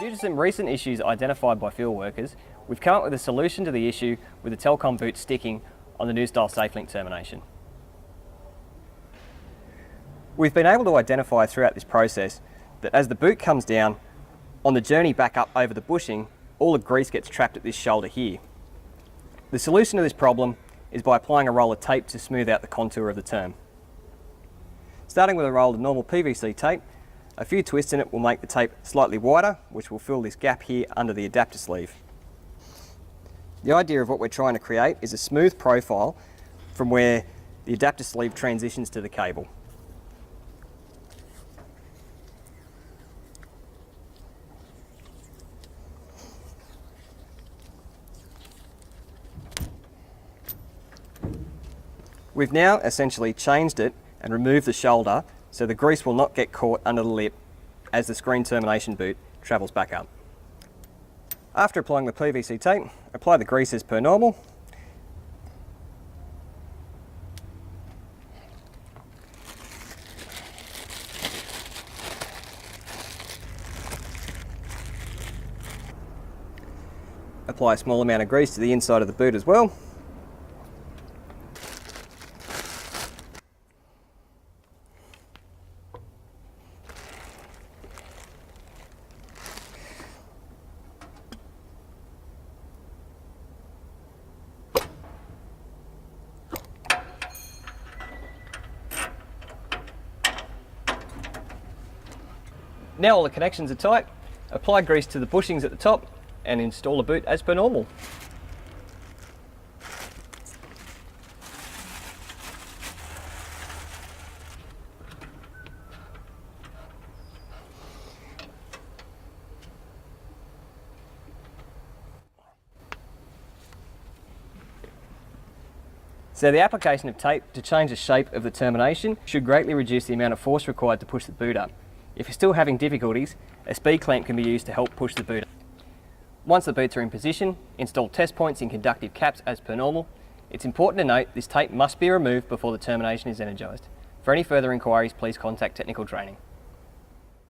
Due to some recent issues identified by field workers, we've come up with a solution to the issue with the Telcom boot sticking on the new style SafeLink termination. We've been able to identify throughout this process that as the boot comes down, on the journey back up over the bushing, all the grease gets trapped at this shoulder here. The solution to this problem is by applying a roll of tape to smooth out the contour of the term. Starting with a roll of normal PVC tape, a few twists in it will make the tape slightly wider, which will fill this gap here under the adapter sleeve. The idea of what we're trying to create is a smooth profile from where the adapter sleeve transitions to the cable. We've now essentially changed it and removed the shoulder so the grease will not get caught under the lip as the screen termination boot travels back up. After applying the PVC tape, apply the grease as per normal. Apply a small amount of grease to the inside of the boot as well. Now all the connections are tight, apply grease to the bushings at the top and install the boot as per normal. So the application of tape to change the shape of the termination should greatly reduce the amount of force required to push the boot up. If you're still having difficulties, a speed clamp can be used to help push the boot up. Once the boots are in position, install test points in conductive caps as per normal. It's important to note this tape must be removed before the termination is energised. For any further inquiries, please contact technical training.